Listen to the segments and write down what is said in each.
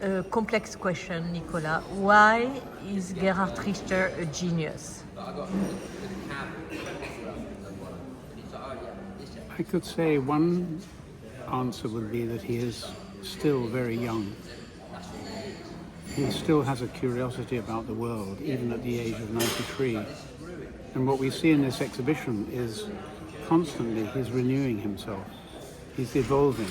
A complex question, Nicolas. Why is Gerhard Richter a genius? I could say one answer would be that he is still very young. He still has a curiosity about the world, even at the age of 93. And what we see in this exhibition is constantly he's renewing himself. He's evolving.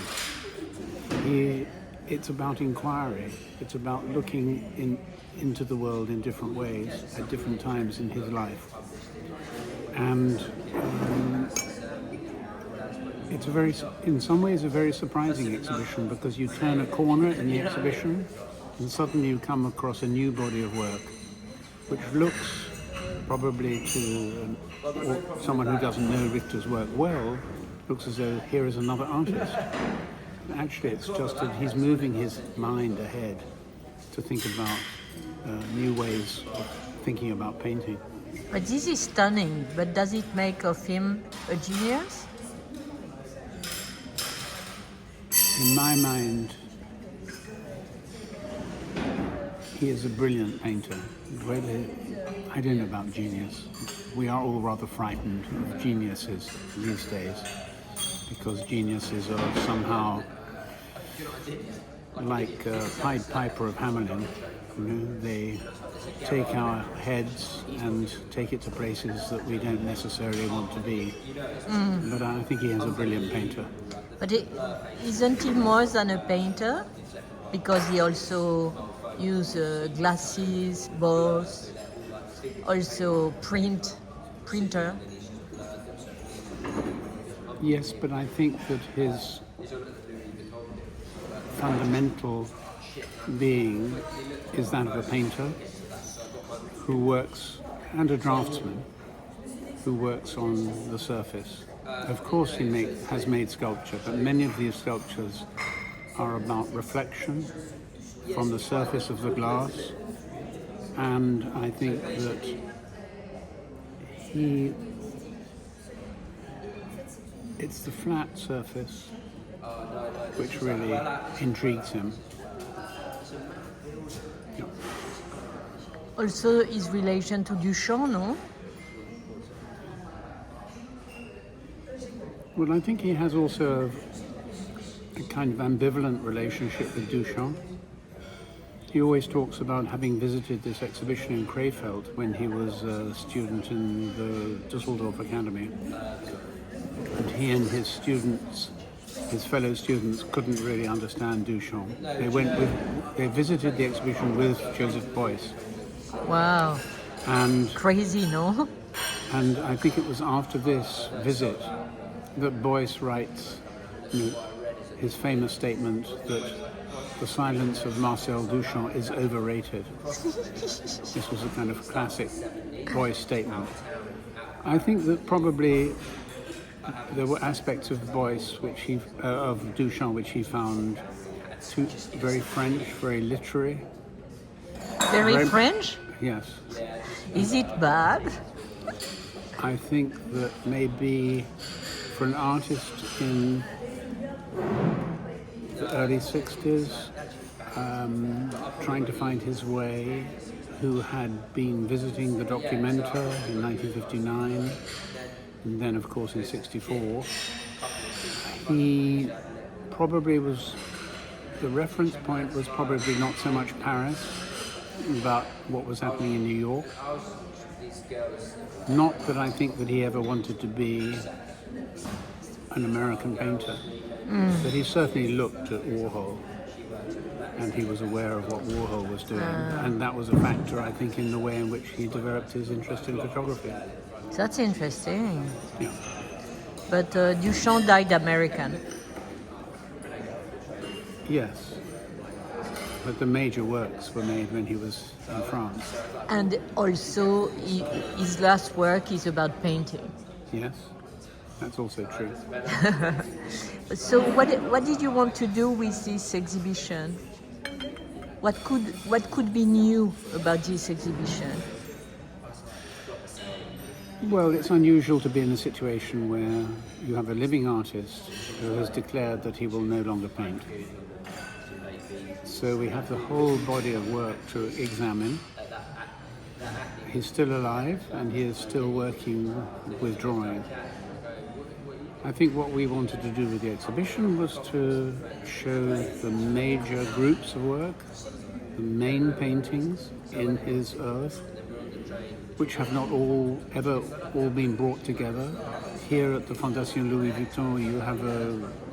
It's about inquiry. It's about looking into the world in different ways at different times in his life. And it's in some ways, a very surprising exhibition, because you turn a corner in the exhibition and suddenly you come across a new body of work, which looks probably to someone who doesn't know Richter's work well, looks as though here is another artist. Actually, it's just that he's moving his mind ahead to think about new ways of thinking about painting. But this is stunning, but does it make of him a genius? In my mind, he is a brilliant painter. I don't know about genius. We are all rather frightened of geniuses these days, because geniuses are somehow like Pied Piper of Hamelin. You know, they take our heads and take it to places that we don't necessarily want to be. But I think he is a brilliant painter. But isn't he more than a painter? Because he also uses glasses, balls, also printer. Yes, but I think that his fundamental being is that of a painter who works, and a draftsman who works on the surface. Of course he has made sculpture, but many of these sculptures are about reflection from the surface of the glass, and I think that it's the flat surface which really intrigues him. Yeah. Also his relation to Duchamp, no? Well, I think he has also a kind of ambivalent relationship with Duchamp. He always talks about having visited this exhibition in Krefeld when he was a student in the Düsseldorf Academy. And he and his fellow students, couldn't really understand Duchamp. They visited the exhibition with Joseph Beuys. Wow. And crazy, no? And I think it was after this visit that Beuys writes his famous statement that the silence of Marcel Duchamp is overrated. This was a kind of classic Beuys statement. I think that probably there were aspects of Beuys of Duchamp which he found very French, very literary. Very French? Yes. Is it bad? I think that maybe for an artist in the early 60s, trying to find his way, who had been visiting the Documenta in 1959, and then of course in 64, he probably the reference point was probably not so much Paris, but what was happening in New York. Not that I think that he ever wanted to be an American painter, but he certainly looked at Warhol, and he was aware of what Warhol was doing, and that was a factor, I think, in the way in which he developed his interest in photography. That's interesting. Yeah. But Duchamp died American. Yes. But the major works were made when he was in France. And also, his last work is about painting. Yes, that's also true. So what did you want to do with this exhibition? What could be new about this exhibition? Well, it's unusual to be in a situation where you have a living artist who has declared that he will no longer paint. So we have the whole body of work to examine. He's still alive and he is still working with drawing. I think what we wanted to do with the exhibition was to show the major groups of work, the main paintings in his earth, which have not ever all been brought together. Here at the Fondation Louis Vuitton, you have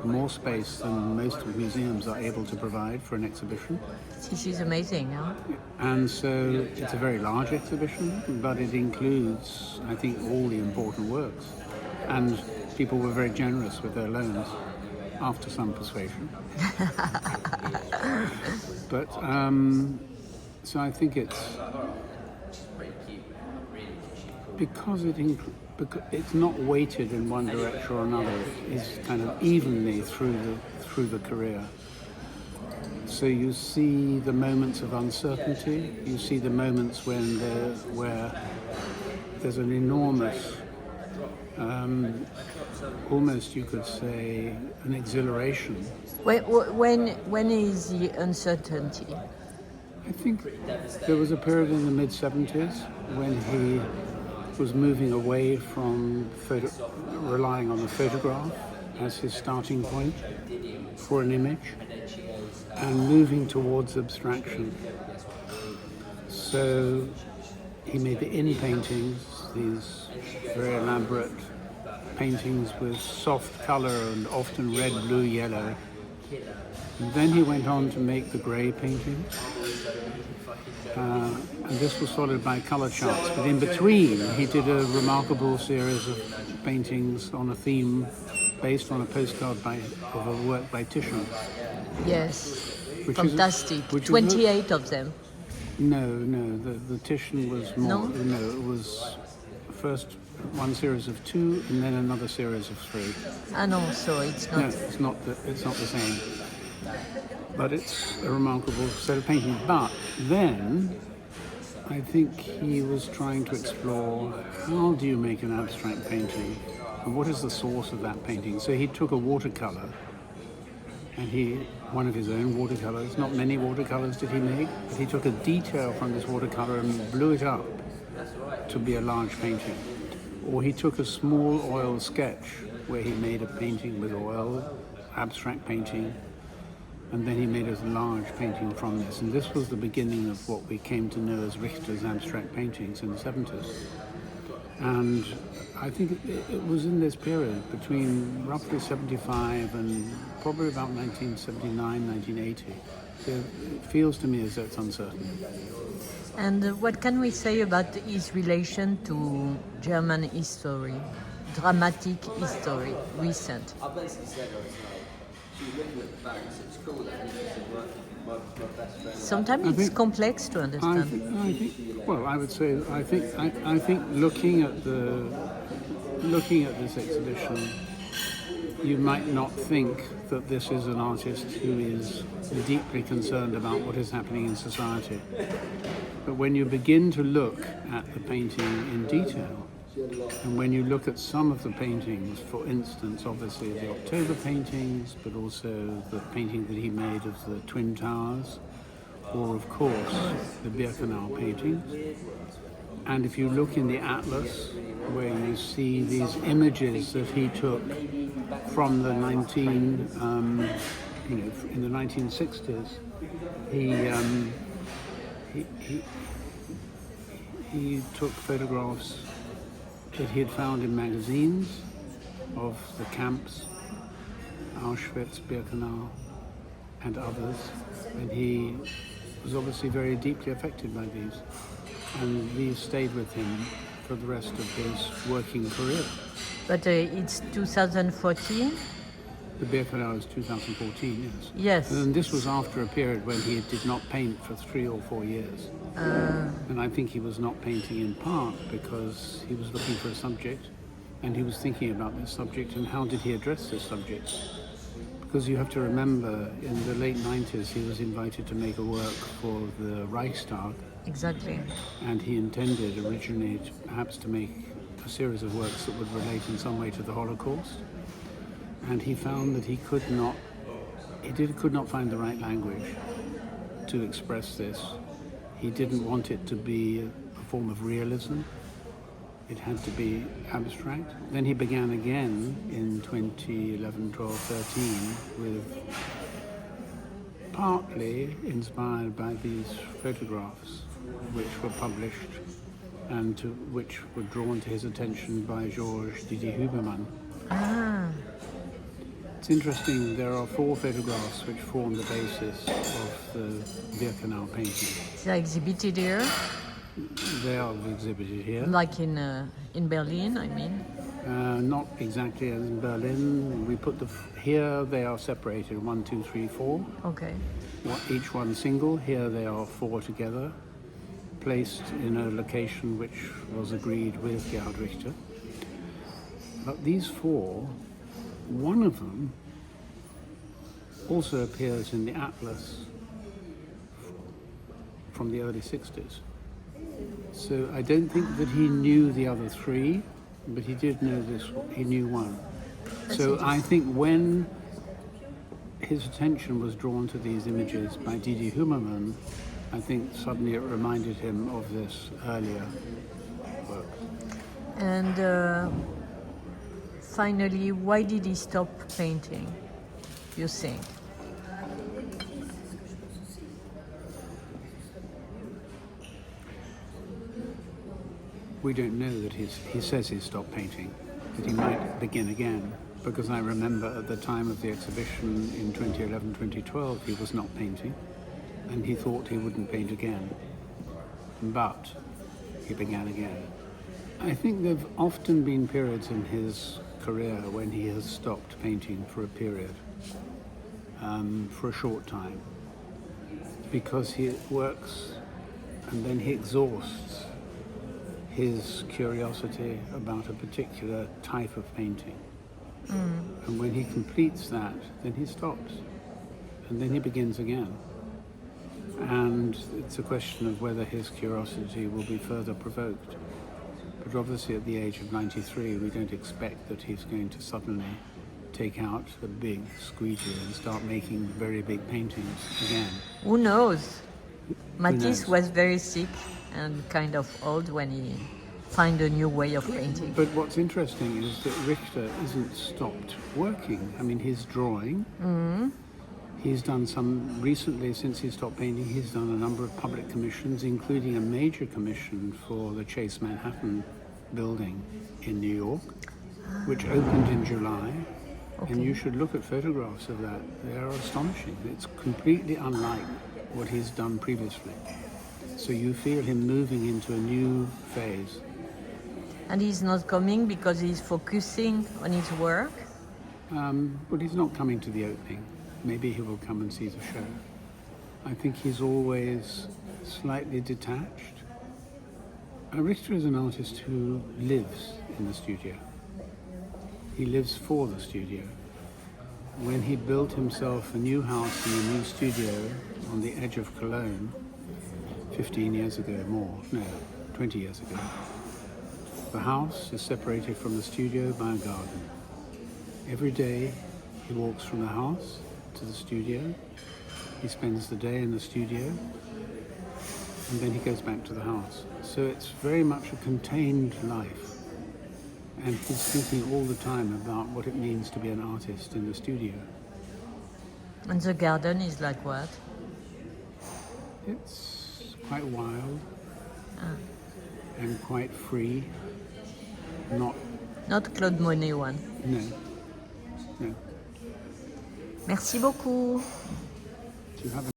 more space than most museums are able to provide for an exhibition. This is amazing, huh? And so it's a very large exhibition, but it includes, I think, all the important works. And people were very generous with their loans, after some persuasion. But, so I think it's, because it's not weighted in one direction or another, it's kind of evenly through the career. So you see the moments of uncertainty, you see the moments where there's an enormous, almost you could say, an exhilaration. When is the uncertainty? I think there was a period in the mid-70s when he was moving away from relying on the photograph as his starting point for an image and moving towards abstraction. So he made the in-paintings, these very elaborate paintings with soft color and often red, blue, yellow. And then he went on to make the grey paintings. And this was followed by color charts. But in between, he did a remarkable series of paintings on a theme based on a postcard of a work by Titian. Yes, fantastic. 28 of them. No, the Titian was more. No, it was first one series of 2 and then another series of 3. Ah no, so it's not. No, it's not the same. But it's a remarkable set of paintings. But then, I think he was trying to explore, how do you make an abstract painting? And what is the source of that painting? So he took a watercolor, and one of his own watercolors, not many watercolors did he make, but he took a detail from this watercolor and blew it up to be a large painting. Or he took a small oil sketch where he made a painting with oil, abstract painting, and then he made a large painting from this. And this was the beginning of what we came to know as Richter's abstract paintings in the 70s. And I think it was in this period, between roughly 75 and probably about 1979, 1980. It feels to me as though it's uncertain. And what can we say about his relation to German history, dramatic history, recent? Sometimes it's complex to understand. I think looking at this exhibition, you might not think that this is an artist who is deeply concerned about what is happening in society. But when you begin to look at the painting in detail, and when you look at some of the paintings, for instance, obviously the October paintings, but also the painting that he made of the Twin Towers, or of course the Birkenau paintings, and if you look in the atlas, where you see these images that he took from the in the 1960s, he took photographs that he had found in magazines of the camps, Auschwitz, Birkenau, and others, and he was obviously very deeply affected by these, and these stayed with him for the rest of his working career. But it's 2014? The Birkenau is 2014, yes. Yes. And this was after a period when he did not paint for 3 or 4 years. And I think he was not painting in part because he was looking for a subject, and he was thinking about this subject and how did he address this subject. Because you have to remember, in the late 90s, he was invited to make a work for the Reichstag. Exactly. And he intended originally perhaps to make a series of works that would relate in some way to the Holocaust. And he found that he could not could not find the right language to express this. He didn't want it to be a form of realism. It had to be abstract. Then he began again in 2011, 12, 13 with partly inspired by these photographs which were published and which were drawn to his attention by Georges Huberman. Ah. It's interesting, there are 4 photographs which form the basis of the Birkenau painting. They're exhibited here, They are exhibited here. like in Berlin, I mean. Not exactly as in Berlin. We put here they are separated, 1, 2, 3, 4. Okay. Each one single. Here they are 4 together, placed in a location which was agreed with Gerhard Richter. But these 4, one of them also appears in the atlas from the early 60s. So I don't think that he knew the other 3, but he did know this. He knew one. So I think when his attention was drawn to these images by Didi Huberman, I think suddenly it reminded him of this earlier work. And finally, why did he stop painting, you think? We don't know that he says he stopped painting, that he might begin again, because I remember at the time of the exhibition in 2011, 2012, he was not painting, and he thought he wouldn't paint again, but he began again. I think there have often been periods in his career when he has stopped painting for a period, for a short time, because he works and then he exhausts his curiosity about a particular type of painting. And when he completes that, then he stops, and then he begins again. And it's a question of whether his curiosity will be further provoked. But obviously at the age of 93, we don't expect that he's going to suddenly take out a big squeegee and start making very big paintings again. Who knows? Matisse knows? was very sick and kind of old when he found a new way of painting. But what's interesting is that Richter isn't stopped working. I mean, he's drawing. He's done some recently, since he stopped painting, he's done a number of public commissions, including a major commission for the Chase Manhattan building in New York, which opened in July. Okay. And you should look at photographs of that. They are astonishing. It's completely unlike what he's done previously. So you feel him moving into a new phase. And he's not coming because he's focusing on his work. But he's not coming to the opening. Maybe he will come and see the show. I think he's always slightly detached. Richter is an artist who lives in the studio. He lives for the studio. When he built himself a new house and a new studio on the edge of Cologne 15 years ago, 20 years ago, the house is separated from the studio by a garden. Every day he walks from the house to the studio, he spends the day in the studio, and then he goes back to the house. So it's very much a contained life, and he's thinking all the time about what it means to be an artist in the studio. And the garden is like what? It's quite wild and quite free. Not Claude Monet one. No. Merci beaucoup. Do you have